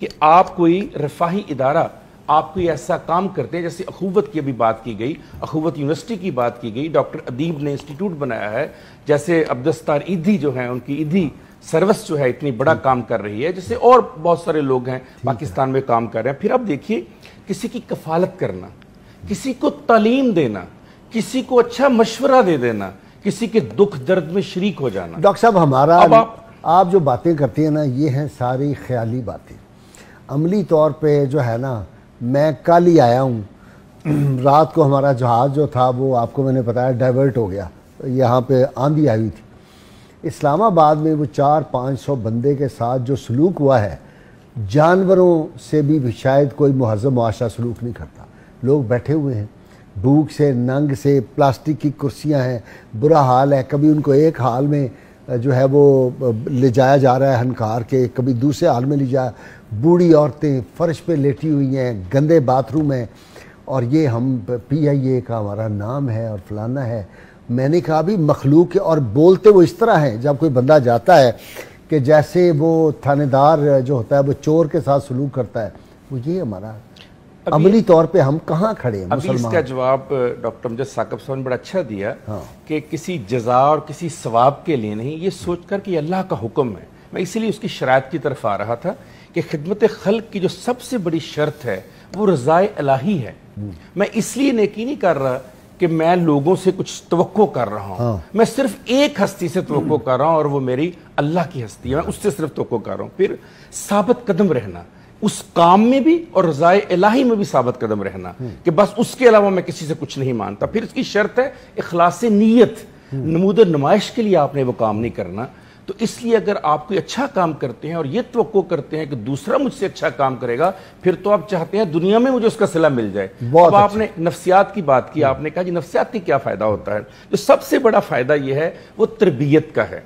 کہ آپ کوئی رفاہی ادارہ، آپ کوئی ایسا کام کرتے ہیں، جیسے اخوت کی ابھی بات کی گئی، اخوت یونیورسٹی کی بات کی گئی، ڈاکٹر ادیب نے انسٹیٹیوٹ بنایا ہے، جیسے عبدالستار ایدھی جو ہیں ان کی ایدھی سروس جو ہے اتنی بڑا کام کر رہی ہے، جیسے اور بہت سارے لوگ ہیں پاکستان میں کام کر رہے ہیں۔ پھر اب دیکھیے، کسی کی کفالت کرنا، کسی کو تعلیم دینا، کسی کو اچھا مشورہ دے دینا، کسی کے دکھ درد میں شریک ہو جانا۔ ڈاکٹر صاحب ہمارا آپ جو باتیں کرتے ہیں نا، یہ ہیں ساری خیالی باتیں۔ عملی طور پہ جو ہے نا، میں کل ہی آیا ہوں، رات کو ہمارا جہاز جو تھا وہ آپ کو میں نے بتایا ڈائیورٹ ہو گیا، یہاں پہ آندھی آئی ہوئی تھی۔ اسلام آباد میں وہ 400-500 بندے کے ساتھ جو سلوک ہوا ہے، جانوروں سے بھی شاید کوئی مہذب معاشرہ سلوک نہیں کرتا۔ لوگ بیٹھے ہوئے ہیں بھوک سے، ننگ سے، پلاسٹک کی کرسیاں ہیں، برا حال ہے۔ کبھی ان کو ایک حال میں جو ہے وہ لے جایا جا رہا ہے ہنکار کے، کبھی دوسرے حال میں لے جایا۔ بوڑھی عورتیں فرش پہ لیٹی ہوئی ہیں، گندے باتھ روم ہیں، اور یہ ہم PIA کا ہمارا نام ہے اور فلانا ہے۔ میں نے کہا بھی مخلوق، اور بولتے وہ اس طرح ہیں جب کوئی بندہ جاتا ہے کہ جیسے وہ تھانے دار جو ہوتا ہے وہ چور کے ساتھ سلوک کرتا ہے، وہ یہ ہمارا عملی طور پہ ہم کہاں کھڑے ہیں ابھی اس کا جواب ڈاکٹر امجد ثاقب صاحب نے بڑا اچھا دیا کہ کسی جزا اور کسی ثواب کے لیے نہیں، یہ سوچ کر کہ یہ اللہ کا حکم ہے۔ میں اسی لیے اس کی شرائط کی طرف آ رہا تھا کہ خدمت خلق کی جو سب سے بڑی شرط ہے وہ رضائے الہی ہے۔ میں اس لیے نیکی نہیں کر رہا کہ میں لوگوں سے کچھ توقع کر رہا ہوں، میں صرف ایک ہستی سے توقع کر رہا ہوں، اور وہ میری اللہ کی ہستی ہے، میں اس سے صرف توقع کر رہا ہوں۔ پھر ثابت قدم رہنا اس کام میں بھی اور رضائے الہی میں بھی ثابت قدم رہنا کہ بس اس کے علاوہ میں کسی سے کچھ نہیں مانتا۔ پھر اس کی شرط ہے اخلاص نیت، نمود نمائش کے لیے آپ نے وہ کام نہیں کرنا۔ تو اس لیے اگر آپ کوئی اچھا کام کرتے ہیں اور یہ توقع کرتے ہیں کہ دوسرا مجھ سے اچھا کام کرے گا، پھر تو آپ چاہتے ہیں دنیا میں مجھے اس کا صلہ مل جائے۔ اب آپ نے نفسیات کی بات کی، آپ نے کہا جی نفسیات کی کیا فائدہ ہوتا ہے؟ جو سب سے بڑا فائدہ یہ ہے وہ تربیت کا ہے۔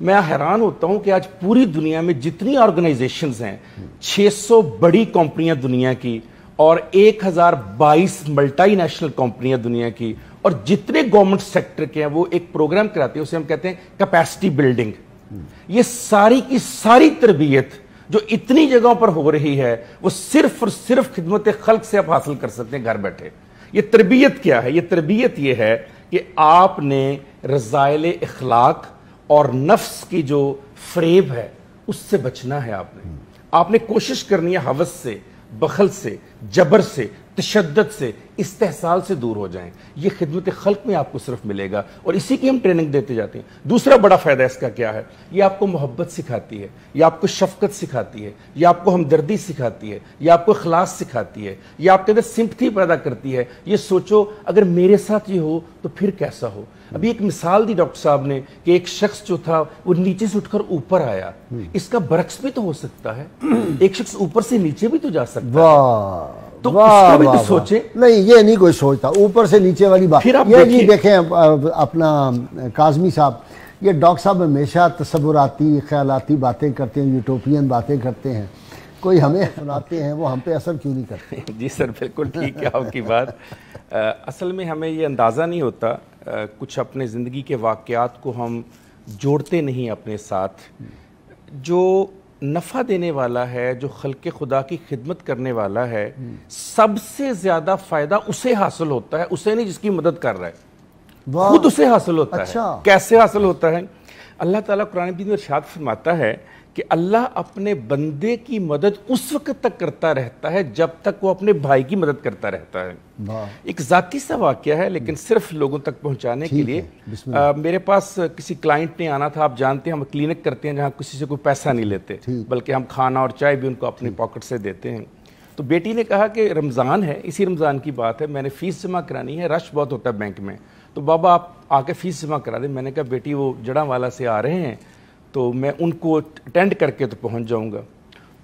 میں حیران ہوتا ہوں کہ آج پوری دنیا میں جتنی آرگنائزیشنز ہیں، 600 بڑی کمپنیاں دنیا کی اور 1022 ملٹی نیشنل کمپنیاں دنیا کی، اور جتنے گورنمنٹ سیکٹر کے ہیں وہ ایک پروگرام کراتے ہیں، اسے ہم کہتے ہیں کیپیسٹی بلڈنگ۔ یہ ساری کی ساری تربیت جو اتنی جگہوں پر ہو رہی ہے، وہ صرف اور صرف خدمت خلق سے آپ حاصل کر سکتے ہیں گھر بیٹھے۔ یہ تربیت کیا ہے؟ یہ تربیت یہ ہے کہ آپ نے رذائل اخلاق اور نفس کی جو فریب ہے اس سے بچنا ہے۔ آپ نے کوشش کرنی ہے ہوس سے، بخل سے، جبر سے، تشدد سے، استحصال سے دور ہو جائیں۔ یہ خدمت خلق میں آپ کو صرف ملے گا، اور اسی کی ہم ٹریننگ دیتے جاتے ہیں۔ دوسرا بڑا فائدہ اس کا کیا ہے؟ یہ آپ کو محبت سکھاتی ہے، یہ آپ کو شفقت سکھاتی ہے، یہ آپ کو ہمدردی سکھاتی ہے، یہ آپ کو اخلاص سکھاتی ہے، یہ آپ کے اندر سمپتھی پیدا کرتی ہے۔ یہ سوچو اگر میرے ساتھ یہ ہو تو پھر کیسا ہو۔ ابھی ایک مثال دی ڈاکٹر صاحب نے کہ ایک شخص جو تھا وہ نیچے سے اٹھ کر اوپر آیا، اس کا برعکس بھی تو ہو سکتا ہے، ایک شخص اوپر سے نیچے بھی تو جا سکتا ہے۔ تو اس کا بھی تو سوچیں۔ نہیں، یہ نہیں کوئی سوچتا اوپر سے نیچے والی بات۔ یہ نہیں دیکھیں اپنا کاظمی صاحب، یہ ڈاکٹر صاحب ہمیشہ تصوراتی خیالاتی باتیں کرتے ہیں، یوٹوپین باتیں کرتے ہیں، کوئی ہمیں سناتے ہیں، وہ ہم پہ اثر کیوں نہیں کرتے؟ جی سر، بالکل ٹھیک ہے آپ کی بات۔ اصل میں ہمیں یہ اندازہ نہیں ہوتا، کچھ اپنے زندگی کے واقعات کو ہم جوڑتے نہیں اپنے ساتھ۔ جو نفع دینے والا ہے، جو خلق خدا کی خدمت کرنے والا ہے، سب سے زیادہ فائدہ اسے حاصل ہوتا ہے، اسے نہیں جس کی مدد کر رہا ہے، خود اسے حاصل ہوتا ہے۔ کیسے حاصل ہوتا ہے؟ اللہ تعالیٰ قرآن مجید میں ارشاد فرماتا ہے کہ اللہ اپنے بندے کی مدد اس وقت تک کرتا رہتا ہے جب تک وہ اپنے بھائی کی مدد کرتا رہتا ہے۔ ایک ذاتی سا واقعہ ہے لیکن صرف لوگوں تک پہنچانے کے لیے۔ میرے پاس کسی کلائنٹ نے آنا تھا، آپ جانتے ہیں ہم کلینک کرتے ہیں جہاں کسی سے کوئی پیسہ نہیں لیتے، بلکہ ہم کھانا اور چائے بھی ان کو اپنی پاکٹ سے دیتے ہیں۔ تو بیٹی نے کہا کہ رمضان ہے، اسی رمضان کی بات ہے، میں نے فیس جمع کرانی ہے، رش بہت ہوتا ہے بینک میں، تو بابا آپ آ کے فیس جمع کرا دیں۔ میں نے کہا بیٹی وہ جڑاں والا سے آ رہے ہیں تو میں ان کو اٹینڈ کر کے تو پہنچ جاؤں گا۔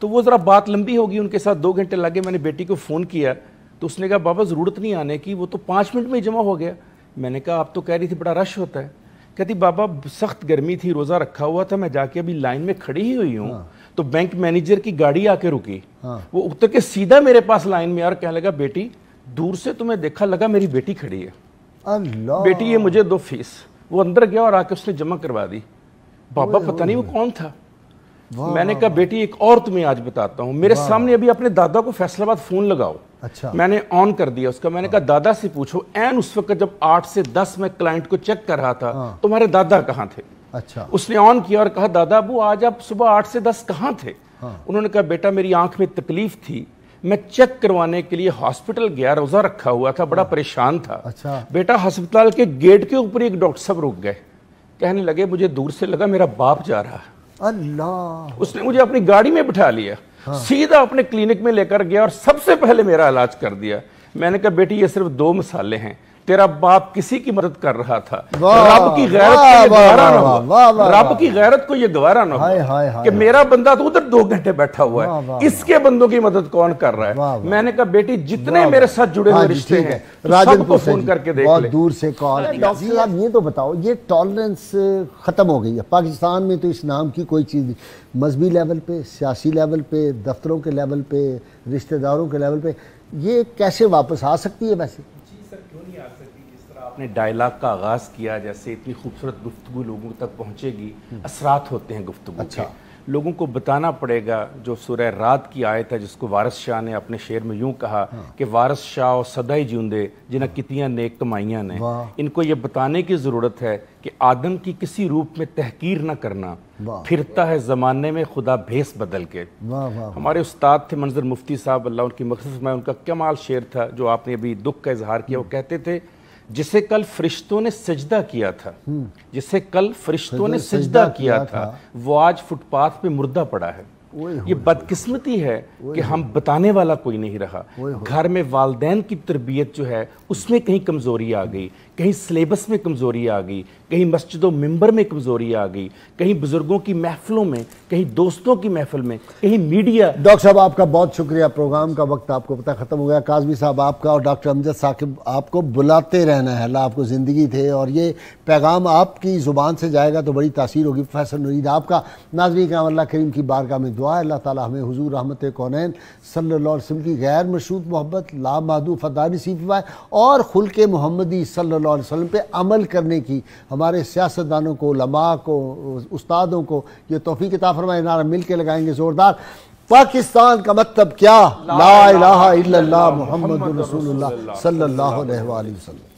تو وہ ذرا بات لمبی ہوگی، ان کے ساتھ 2 گھنٹے لگے۔ میں نے بیٹی کو فون کیا تو اس نے کہا بابا ضرورت نہیں آنے کی، وہ تو 5 منٹ میں ہی جمع ہو گیا۔ میں نے کہا آپ تو کہہ رہی تھی بڑا رش ہوتا ہے۔ کہتی بابا سخت گرمی تھی، روزہ رکھا ہوا تھا، میں جا کے ابھی لائن میں کھڑی ہی ہوئی ہوں تو بینک مینیجر کی گاڑی آ کے رکی، وہ اتر کے سیدھا میرے پاس لائن میں اور کہنے لگا بیٹی دور سے تمہیں دیکھا لگا میری بیٹی کھڑی ہے، بیٹی یہ مجھے دو فیس۔ وہ اندر گیا اور آ کے اس نے جمع کروا دی۔ بابا پتہ نہیں وہ کون تھا، میں نے کہا بیٹی ایک اور تمہیں آج بتاتا ہوں، میرے سامنے ابھی اپنے دادا کو فیصل آباد فون لگاؤ. اچھا. میں نے آن کر دیا اس کا. میں نے کہا دادا سے پوچھو این اس وقت جب 8 سے 10 میں کلائنٹ کو چیک کر رہا تھا تمہارے دادا کہاں تھے؟ اچھا. اس نے آن کیا اور کہا دادا ابو آج آپ صبح 8 سے 10 کہاں تھے؟ انہوں نے کہا بیٹا میری آنکھ میں تکلیف تھی، میں چیک کروانے کے لیے ہاسپٹل گیا، روزہ رکھا ہوا تھا، بڑا پریشان تھا. اچھا. بیٹا ہسپتال کے گیٹ کے اوپر ایک ڈاکٹر صاحب رک گئے، کہنے لگے مجھے دور سے لگا میرا باپ جا رہا ہے. اللہ. اس نے مجھے اپنی گاڑی میں بٹھا لیا، سیدھا اپنے کلینک میں لے کر گیا اور سب سے پہلے میرا علاج کر دیا. میں نے کہا بیٹی یہ صرف 2 مثالیں ہیں، تیرا باپ کسی کی مدد کر رہا تھا، رب کی غیرت کو یہ گوارا نہ ہوا، رب کی غیرت کو یہ گوارا نہ ہوا کہ میرا بندہ تو ادھر 2 گھنٹے بیٹھا ہوا ہے، اس کے بندوں کی مدد کون کر رہا ہے؟ میں نے کہا بیٹی جتنے میرے ساتھ جڑے ہوئے رشتے ہیں سب کو فون کر کے دیکھ لے. بہت دور سے کال. ڈاکٹر صاحب یہ تو بتاؤ، یہ ٹالرنس ختم ہو گئی ہے پاکستان میں تو اس نام کی کوئی چیز نہیں، مذہبی لیول پہ، سیاسی لیول پہ، دفتروں کے لیول پہ، رشتہ داروں کے لیول پہ، یہ کیسے واپس آ سکتی ہے ویسے؟ جی سر کیوں نہیں آ سکتی؟ جس طرح آپ نے ڈائلاگ کا آغاز کیا، جیسے اتنی خوبصورت گفتگو لوگوں تک پہنچے گی، اثرات ہوتے ہیں گفتگو کے. لوگوں کو بتانا پڑے گا. جو سورہ رات کی آیت ہے جس کو وارث شاہ نے اپنے شعر میں یوں کہا کہ وارث شاہ سدا ہی جیوندے جنہیں کتیاں نیک کمائیاں نے، ان کو یہ بتانے کی ضرورت ہے کہ آدم کی کسی روپ میں تحقیر نہ کرنا، پھرتا ہے زمانے میں خدا بھیس بدل کے. ہمارے استاد تھے منظر مفتی صاحب، اللہ ان کی مغفرت میں، ان کا کمال شعر تھا جو آپ نے ابھی دکھ کا اظہار کیا. وہ کہتے تھے جسے کل فرشتوں نے سجدہ کیا تھا، جسے کل فرشتوں نے سجدہ کیا تھا، وہ آج فٹ پاتھ پہ مردہ پڑا ہے. یہ بدقسمتی ہے کہ ہم بتانے والا کوئی نہیں رہا. گھر میں والدین کی تربیت جو ہے اس میں کہیں کمزوری آ گئی، کہیں سلیبس میں کمزوری آ گئی، کہیں مسجد و منبر میں کمزوری آ گئی، کہیں بزرگوں کی محفلوں میں، کہیں دوستوں کی محفل میں، کہیں میڈیا. ڈاکٹر صاحب آپ کا بہت شکریہ. پروگرام کا وقت آپ کو پتہ ختم ہو گیا. کاظمی صاحب آپ کا اور ڈاکٹر امجد ثاقب آپ کو بلاتے رہنا ہے. اللہ آپ کو زندگی دے اور یہ پیغام آپ کی زبان سے جائے گا تو بڑی تاثیر ہوگی. فیصل نورید آپ کا. ناظرین کرام اللہ کریم کی بارگاہ میں دعا ہے اللہ تعالیٰ ہمیں حضور رحمت کونین صلی اللہ علیہ وسلم کی غیر مشروط محبت، لامحدود فدا نصیب فرمائے اور خلق محمدی صلی اللہ علیہ وسلم پہ عمل کرنے کی ہمارے سیاستدانوں کو، علماء کو، استادوں کو یہ توفیق عطا فرمائے. نعرہ مل کے لگائیں گے زوردار. پاکستان کا مطلب کیا؟ لا الہ الا اللہ محمد رسول اللہ صلی اللہ علیہ وآلہ وسلم.